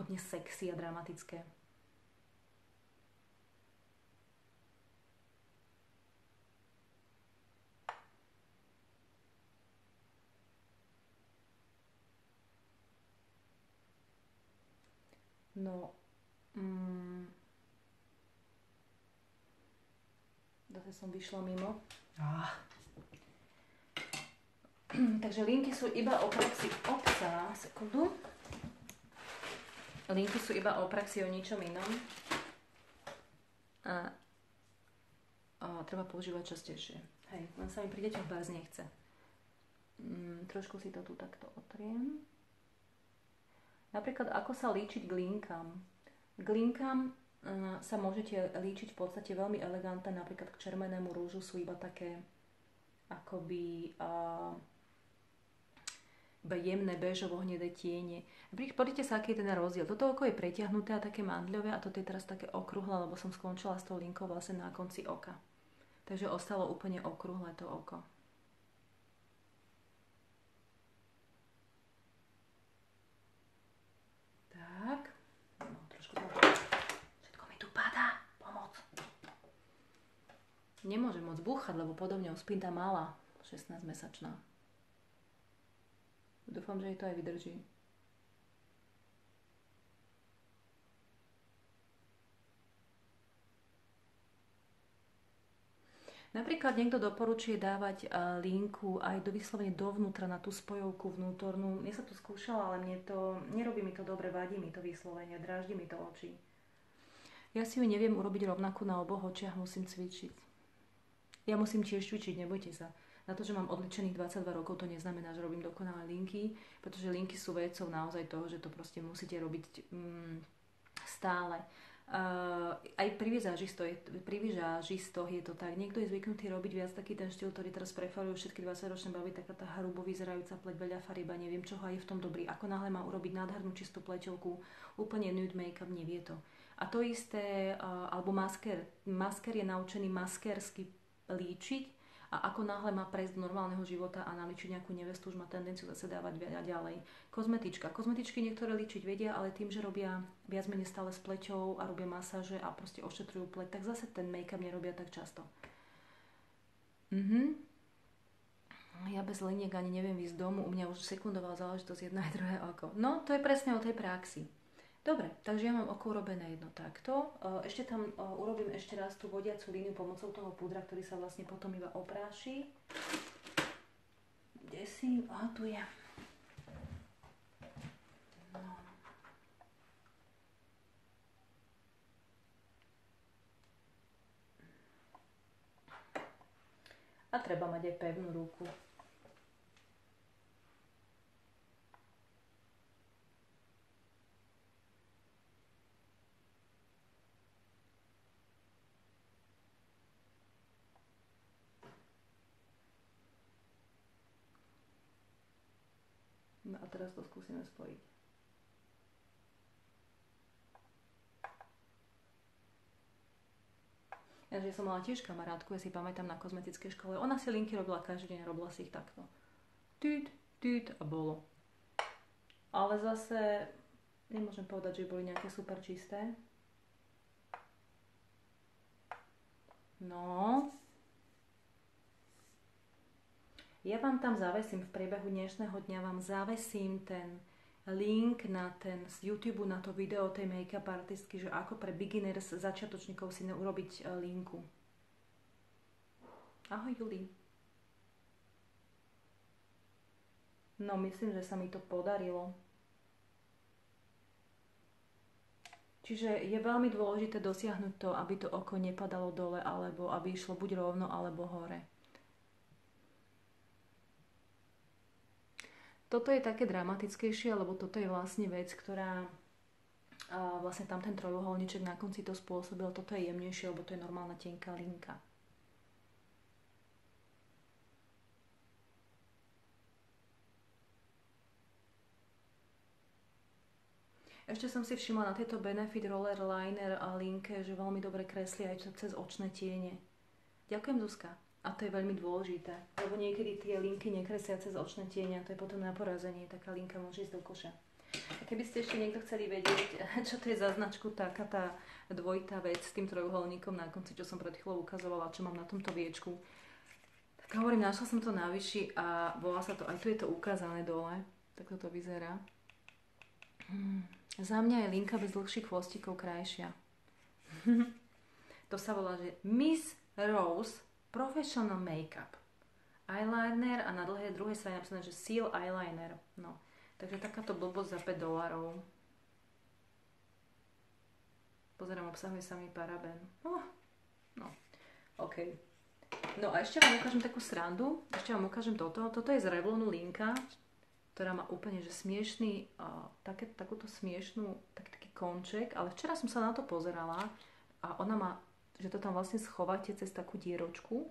hodne sexy a dramatické. No, zase som vyšla mimo. Takže linky sú iba o praxi. Sekundu. Linky sú iba o praxi, o ničom inom. A treba používať častejšie. Hej, len sa mi pri deťoch báz nechce. Trošku si to tu takto otriem. Napríklad, ako sa líčiť k linkám. K linkám sa môžete líčiť v podstate veľmi elegantne, napríklad k červenému rúžu sú iba také akoby iba jemné béžovo-hnedé tiene. Pozrite sa, aký je ten rozdiel. Toto oko je pretiahnuté a také mandľové a toto je teraz také okrúhle, lebo som skončila s tou linkou vlastne na konci oka. Takže ostalo úplne okrúhle to oko. Tak. No, trošku to... Všetko mi tu padá. Pomoc. Nemôžem moc búchať, lebo podobne spím tá malá, 16-mesačná. Dúfam, že jej to aj vydrží. Napríklad niekto doporučuje dávať linku aj vyslovene dovnútra na tú spojovku vnútornú. Mne sa to skúšala, ale nerobí mi to dobre, vadí mi to vyslovene, dráždi mi to oči. Ja si ju neviem urobiť rovnakú na oboch očiach, musím cvičiť. Ja musím tiež cvičiť, nebojte sa. Na to, že mám odličených 22 rokov, to neznamená, že robím dokonalé linky, pretože linky sú vecou naozaj toho, že to proste musíte robiť stále. Aj pri vizážistoch je to tak. Niekto je zvyknutý robiť viac taký ten štýl, ktorý teraz preferujú všetky 20-ročné baby, taká tá hrubo vyzerajúca pleť, veľa fariba, neviem čoho, je v tom dobrý. Ako náhle má urobiť nádhernú čistú pleťovku, úplne nude make-up, nevie to. A to isté, alebo masker. Masker je naučený maskersky líčiť, a ako náhle má prejsť do normálneho života a naličiť nejakú nevestu, už má tendenciu zase dávať ďalej. Kozmetička. Kozmetičky niektoré líčiť vedia, ale tým, že robia viac menej stále s pleťou a robia masáže a proste ošetrujú pleť, tak zase ten make-up nerobia tak často. Ja bez liniek ani neviem výjsť z domu, u mňa už sekundovala záležitosť jedno aj druhé oko. No, to je presne o tej praxi. Dobre, takže ja mám oko urobené jedno takto. Ešte tam urobím ešte raz tú vodiacu líniu pomocou toho púdra, ktorý sa vlastne potom iba opráši. Kde si? Aha, tu je. No. A treba mať aj pevnú ruku. No a teraz to skúsime spojiť. Ja som mala tiež kamarátku, ja si pamätám na kozmetickej škole. Ona si linky robila každý deň, robila si ich takto. Tüt a bolo. Ale zase nemôžem povedať, že boli nejaké super čisté. No... Ja vám tam zavesím v priebehu dnešného dňa, vám zavesím ten link na ten z YouTube, na to video tej make-up artistky, že ako pre beginners, začiatočníkov si urobiť linku. Ahoj Juli. No myslím, že sa mi to podarilo. Čiže je veľmi dôležité dosiahnuť to, aby to oko nepadalo dole, alebo aby išlo buď rovno, alebo hore. Toto je také dramatickejšie, lebo toto je vlastne vec, ktorá vlastne tam ten trojuholníček na konci to spôsobil. Toto je jemnejšie, lebo to je normálna tenká linka. Ešte som si všimla na tejto Benefit Roller Liner a linke, že veľmi dobre kreslí aj cez očné tiene. Ďakujem, Zuzka. A to je veľmi dôležité, lebo niekedy tie linky nekresia cez očné tieňa, to je potom na porazenie, taká linka môže ísť do koša. A keby ste ešte niekto chceli vedieť, čo to je za značku, taká tá dvojitá vec s tým trojuholníkom na konci, čo som pred chvíľou ukazovala, čo mám na tomto viečku, tak hovorím, našla som to na Vyši a volá sa to, aj tu je to ukázané dole, tak toto vyzerá. Za mňa je linka bez dlhších chvostíkov krajšia. To sa volá, že Miss Rose Professional Makeup. Eyeliner a na druhej strane napísané, že Seal Eyeliner. No, takže takáto blbosť za $5. Pozerám, obsahuje samý paraben. No, OK. No a ešte vám ukážem takú srandu. Ešte vám ukážem toto. Toto je z Revlonu linka, ktorá má úplne, že smiešný, takúto smiešnú, taký konček, ale včera som sa na to pozerala a ona má, že to tam vlastne schovate cez takú dieročku.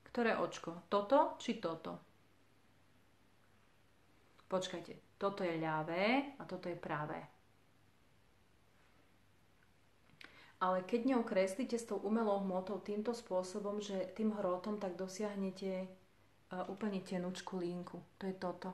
Ktoré očko? Toto či toto? Počkajte, toto je ľavé a toto je pravé. Ale keď ňou kreslíte s tou umelou hmotou týmto spôsobom, že tým hrotom tak dosiahnete úplne tenučku linku. To je toto.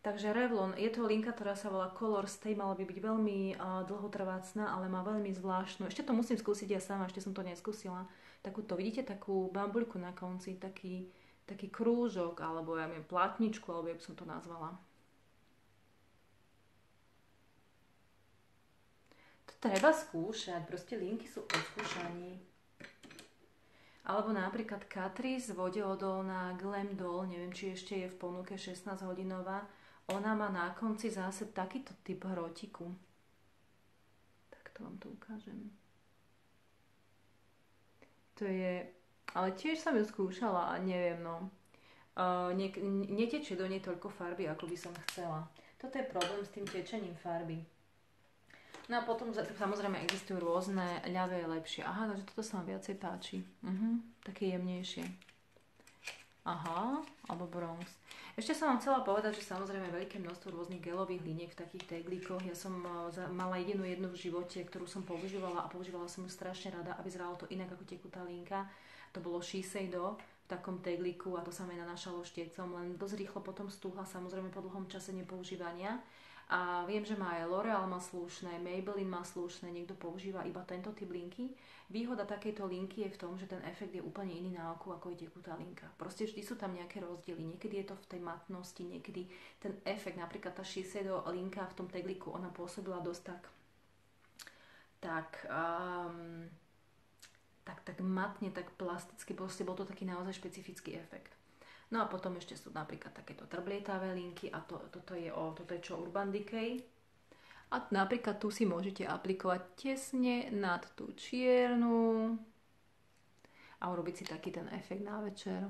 Takže Revlon, je to linka, ktorá sa volá Color Stay, mala by byť veľmi dlhotrvácna, ale má veľmi zvláštnu. Ešte to musím skúsiť ja sama, ešte som to neskúsila. Takúto, vidíte, takú bambuľku na konci, taký krúžok, alebo ja neviem, platničku, alebo jak som to nazvala. To treba skúšať, proste linky sú o skúšaní. Alebo napríklad Catrice vodeodolná Glam Doll, neviem, či ešte je v ponuke 16-hodinová. Ona má na konci zase takýto typ hrotiku. Tak to vám to ukážem. To je, ale tiež som ju skúšala a neviem, no. Netečie do nej toľko farby, ako by som chcela. Toto je problém s tým tečením farby. No a potom samozrejme existujú rôzne, ľavé je lepšie. Aha, takže toto sa vám viacej páči. Také jemnejšie. Aha, alebo bronz. Ešte som vám chcela povedať, že samozrejme veľké množstvo rôznych gelových liniek v takých teglíkoch. Ja som mala jednu v živote, ktorú som používala a používala som ju strašne rada a vyzeralo to inak ako tekutá linka. To bolo Shiseido v takom teglíku a to sa mi nanášalo štiecom, len dosť rýchlo potom stúhla, samozrejme po dlhom čase nepoužívania. A viem, že má aj L'Oreal má slušné, Maybelline má slušné, niekto používa iba tento typ linky. Výhoda takejto linky je v tom, že ten efekt je úplne iný na oku, ako je tekutá linka. Proste vždy sú tam nejaké rozdiely. Niekedy je to v tej matnosti, niekedy ten efekt, napríklad tá Shiseido linka v tom tegliku, ona pôsobila dosť tak matne, tak plasticky, proste bol to taký naozaj špecifický efekt. No a potom ešte sú napríklad takéto trblietavé linky a toto je čo Urban Decay. A napríklad tu si môžete aplikovať tesne nad tú čiernu a urobiť si taký ten efekt na večer.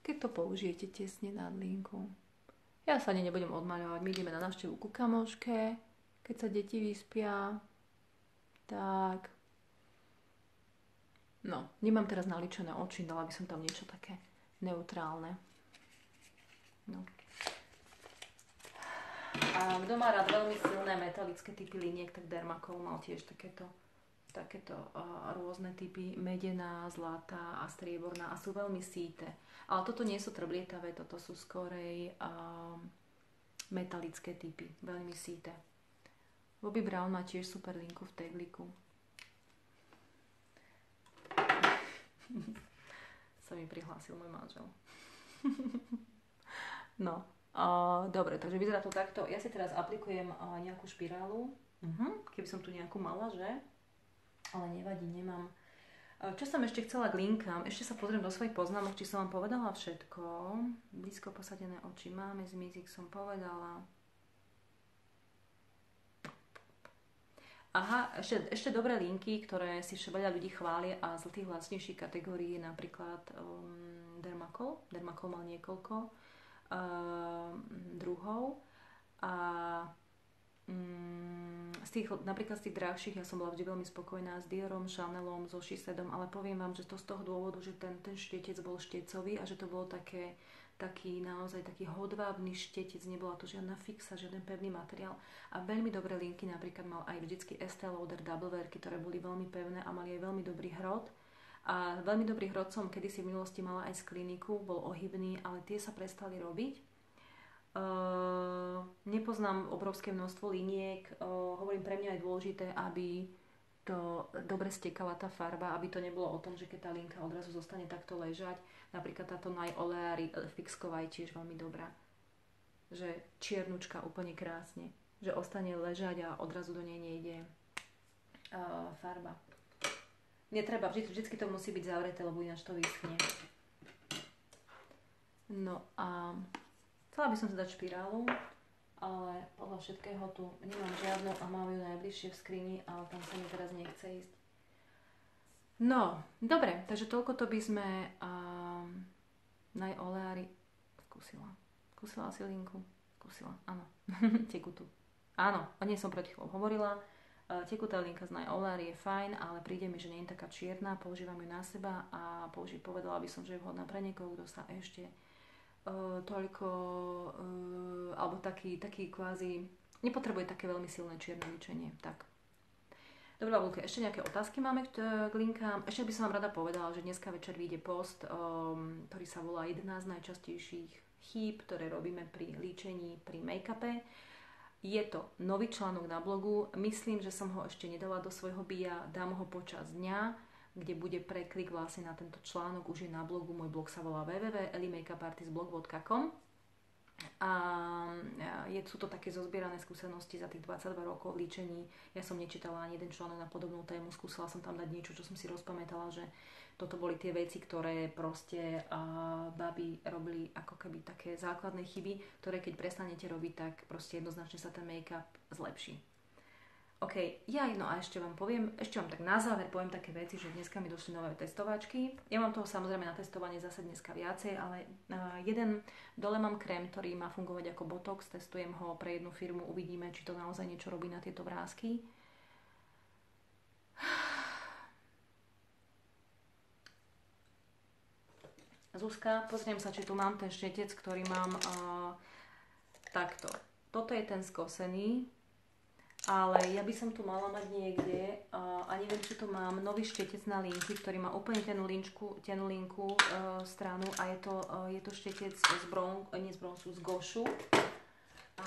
Keď to použijete tesne nad linku. Ja sa ani nebudem odmaľovať, my ideme na návštevu ku kamoške, keď sa deti vyspia. Tak. No, nemám teraz naličené oči, dala by som tam niečo také neutrálne. No. A kto má rád veľmi silné metalické typy liniek, tak Dermacol mal tiež takéto rôzne typy, medená, zlatá a strieborná a sú veľmi síte. Ale toto nie sú trblietavé, toto sú skorej metalické typy, veľmi síte. Bobbi Brown má tiež super linku v tegliku. Sa mi prihlásil môj manžel. No, dobre, takže vyzerá to takto. Ja si teraz aplikujem nejakú špirálu. Keby som tu nejakú mala, že? Ale nevadí, nemám. Čo som ešte chcela k linkám? Ešte sa pozriem do svojich poznámok, či som vám povedala všetko. Blízko posadené oči máme, zmizik som povedala. Aha, ešte dobré linky, ktoré si veľa ľudí chvália a z tých vlastnejších kategórií je napríklad Dermacol. Dermacol mal niekoľko druhov a napríklad z tých drahších ja som bola vždy veľmi spokojná s Diorom, Chanelom, so Shiseido, ale poviem vám, že to z toho dôvodu, že ten štietec bol štiecový a že to bolo naozaj taký hodvábny štietec, nebola to žiadna fixa, žiaden pevný materiál. A veľmi dobré linky napríklad mal aj vždycky Estée Lauder Double Wearky, ktoré boli veľmi pevné a mali aj veľmi dobrý hrot. A veľmi dobrý hrot som kedysi v minulosti mala aj z kliniku, bol ohybný, ale tie sa prestali robiť. Nepoznám obrovské množstvo liniek, hovorím, pre mňa je dôležité, aby to dobre stekala tá farba, aby to nebolo o tom, že keď tá linka odrazu zostane takto ležať. Napríklad táto Nai Oleari Fixková je tiež veľmi dobrá. Že čiernučka úplne krásne. Že ostane ležať a odrazu do nej nejde farba. Netreba, vždycky to musí byť zavreté, lebo ináč to vyschne. No a chcela by som si dať špirálu, ale podľa všetkého tu nemám žiadnu a mám ju najbližšie v skrini, ale tam sa mi teraz nechce ísť. No, dobre, takže toľko to by sme Nai Oleari skúsila si linku. skúsila, áno. Tekutú. Áno, o nej som pred chvíľou hovorila. Tekutá linka z Niolar je fajn, ale príde mi, že nie je taká čierna, používam ju na seba a povedala by som, že je vhodná pre niekoho, kto sa ešte toľko, alebo taký kvázi, nepotrebuje také veľmi silné čierne líčenie. Tak. Dobre, Babulke, ešte nejaké otázky máme k linkám. Ešte by som vám rada povedala, že dneska večer vyjde post, ktorý sa volá 11 najčastejších chýb, ktoré robíme pri líčení, pri make-upe. Je to nový článok na blogu, myslím, že som ho ešte nedala do svojho bio, dám ho počas dňa, kde bude preklik vlastne na tento článok, už je na blogu, môj blog sa volá www.ellymake-upartistblog.com a sú to také zozbierané skúsenosti za tých 22 rokov v líčení. Ja som nečítala ani jeden článok na podobnú tému, skúsila som tam dať niečo, čo som si rozpamätala, že toto boli tie veci, ktoré proste baby robili ako keby také základné chyby, ktoré keď prestanete robiť, tak proste jednoznačne sa ten make-up zlepší. OK, no a ešte vám tak na záver poviem také veci, že dneska mi došli nové testovačky. Ja mám toho samozrejme na testovanie zase dneska viacej, ale dole mám krém, ktorý má fungovať ako botox, testujem ho pre jednu firmu, uvidíme, či to naozaj niečo robí na tieto vrásky. Zuzka, pozriem sa, či tu mám ten štetec, ktorý mám takto. Toto je ten skosený, ale ja by som tu mala mať niekde a neviem, či tu mám nový štetec na linky, ktorý má úplne tenú linku stranu a je to štetec z Goshu,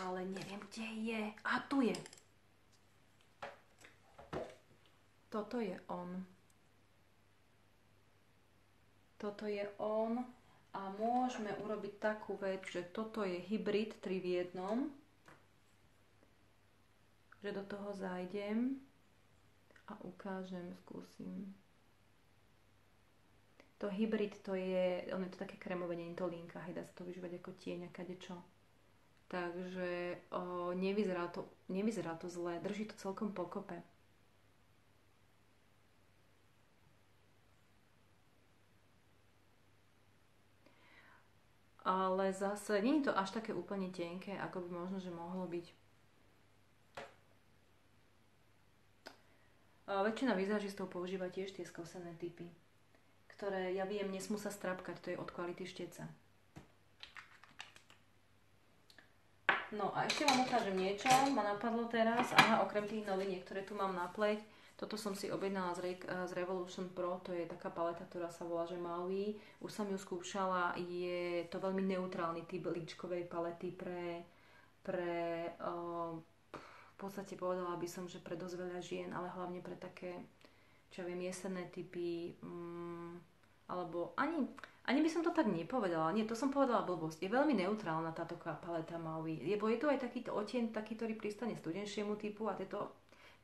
ale neviem, kde je. A tu je. Toto je on. Toto je on a môžeme urobiť takú vec, že toto je hybrid 3 v 1, že do toho zajdem a ukážem, skúsim. To hybrid, ono je to také krémové, nie je to linka, dá sa to využívať ako tieň a kadečo. Takže nevyzerá to zle, drží to celkom pokope. Ale zase, nie je to až také úplne tenké, ako by možno, že mohlo byť. Väčšina vizážistov používa tiež tie skosené typy, ktoré, ja viem, nesmú sa strapkať, to je od kvality šteca. No a ešte vám ukážem niečo, ma napadlo teraz, okrem tých noviniek, ktoré tu mám na pleť, toto som si objednala z Revolution Pro, to je taká paleta, ktorá sa volá, že Maui. Už som ju skúšala, je to veľmi neutrálny typ líčkovej palety v podstate povedala by som, že pre dosť veľa žien, ale hlavne pre také, čo ja viem, jesenné typy, alebo ani by som to tak nepovedala, nie, to som povedala blbosť. Je veľmi neutrálna táto paleta Maui, lebo je to aj takýto odtieň, taký, ktorý pristane studenšiemu typu a tieto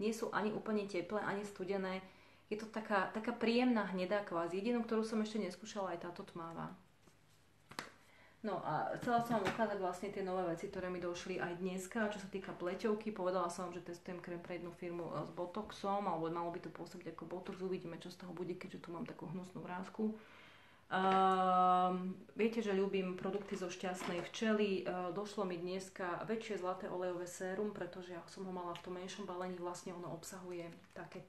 nie sú ani úplne teplé, ani studené. Je to taká príjemná hnedá kvázi. Jedinú, ktorú som ešte neskúšala, aj táto tmavá. No a chcela som vám ukázať vlastne tie nové veci, ktoré mi došli aj dneska. Čo sa týka pleťovky, povedala som vám, že testujem krém pre jednu firmu s botoxom, alebo malo by to pôsobiť ako botox. Uvidíme, čo z toho bude, keďže tu mám takú hnusnú vrásku. Viete, že ľúbim produkty zo šťastnej včely. Došlo mi dneska väčšie zlaté olejové sérum, pretože ja som ho mala v tom menšom balení. Vlastne ono obsahuje také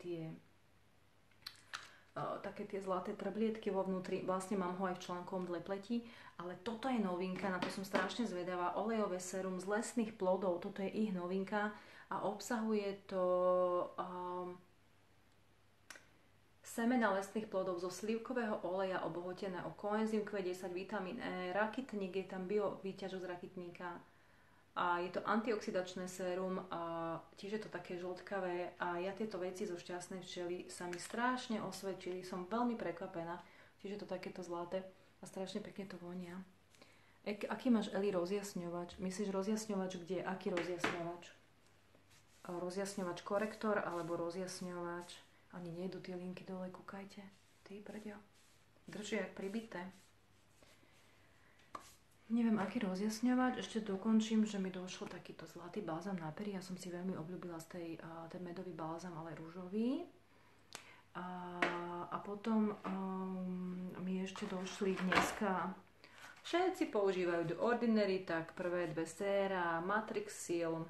tie zlaté trblietky vo vnútri. Vlastne mám ho aj v článkovom dle pleti. Ale toto je novinka, na to som strašne zvedavá. Olejové sérum z lesných plodov. Toto je ich novinka a obsahuje to semena lesných plodov zo slivkového oleja obohotené o koenzym Q10, vitamín E, rakitník, je tam výťažok z rakitníka a je to antioxidačné sérum a tiež je to také žltkavé a ja tieto veci zo šťastnej včely sa mi strašne osvedčili, som veľmi prekvapená, tiež je to takéto zlaté a strašne pekne to vonia. Aký máš, Eli, rozjasňovač? Myslíš rozjasňovač kde? Aký rozjasňovač? Rozjasňovač korektor alebo rozjasňovač? Ani nejdu tie linky dole, kúkajte. Ty brďo. Drží jak pribité. Neviem, aký rozjasňovať. Ešte dokončím, že mi došlo takýto zlatý balzám na pery. Ja som si veľmi obľúbila ten medový balzám, ale ružový. A potom mi ešte došli dneska Všetci používajú The Ordinary, tak prvé dve séra, Matrix Seal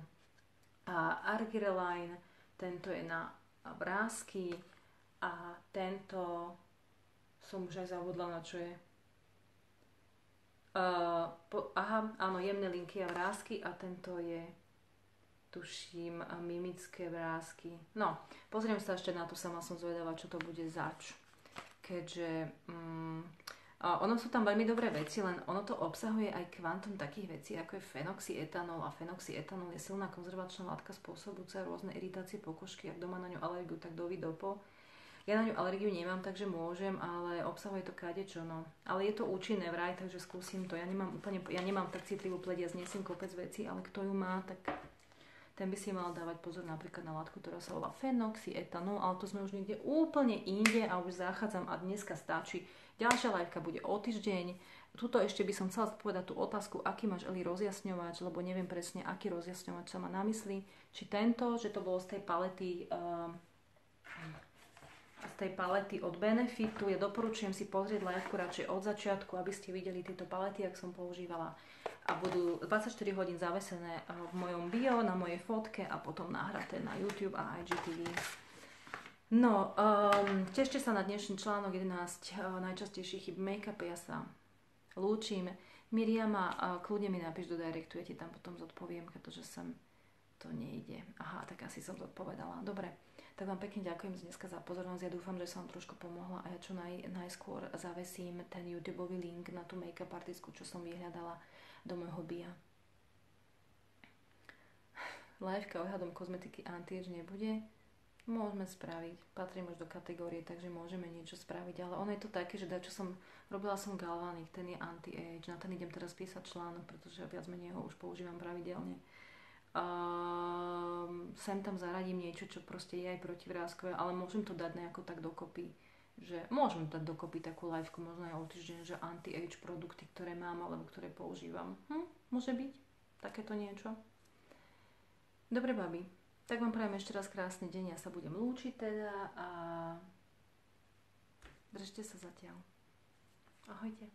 a Argireline, tento je na vrásky a tento som už aj zabudla, na čo je. Áno, jemné linky a vrásky a tento je, tuším, mimické vrásky. No, pozriem sa ešte na to, sama som zvedavá, čo to bude zač. Keďže ono sú tam veľmi dobré veci, len ono to obsahuje aj kvantum takých vecí, ako je fenoxietanol a fenoxietanol je silná konzervačná látka spôsobujúca rôzne iritácie pokožky, ak doma na ňu alergiu, tak dopo. Ja na ňu alergiu nemám, takže môžem, ale obsahuje to kadečo, no. Ale je to účinné vraj, takže skúsim to. Ja nemám tak citlivú pleť, ja znesiem kopec veci, ale kto ju má, tak ten by si mal dávať pozor napríklad na látku, ktorá sa volá fenoxietanol, ale to sme už niekde úplne inde a už zachádzam a dneska stačí. Ďalšia liveka bude o týždeň. Tuto ešte by som chcela povedať tú otázku, aký máš, Eli, rozjasňovač, lebo neviem presne, aký rozjasňovač sa má na mysli. Či tento, že to bolo z tej palety od Benefitu. Ja doporučujem si pozrieť liveku radšej od začiatku, aby ste videli tieto palety, ak som používala. A budú 24 hodín zavesené v mojom bio, na mojej fotke a potom nahraté na YouTube a IGTV. No, tešte sa na dnešný článok 11 najčastejších chyb make-up. Ja sa lúčim. Miriama, kľudne mi napíš do directu, ja ti tam potom zodpoviem, pretože sem to nejde. Aha, tak asi som zodpovedala. Dobre. Tak vám pekne ďakujem dneska za pozornosť. Ja dúfam, že som vám trošku pomohla a ja čo najskôr zavesím ten YouTubeový link na tú make-up artistku, čo som vyhľadala do môjho bia. Liveka ohľadom kozmetiky anti-age nebude. Môžeme spraviť. Patrím už do kategórie, takže môžeme niečo spraviť. Ale ono je to také, že čo som robila som galvanik, ten je anti-age. Na ten idem teraz písať článok, pretože viac menej ho už používam pravidelne. Sem tam zaradím niečo, čo proste je aj protivrázkové, ale môžem to dať nejako tak dokopy, že môžem dať dokopy takú liveku, možno aj o týždeň, že anti-age produkty, ktoré mám alebo ktoré používam. Môže byť takéto niečo. Dobre, babi, tak vám prajem ešte raz krásny deň, ja sa budem lúčiť teda a držte sa zatiaľ. Ahojte.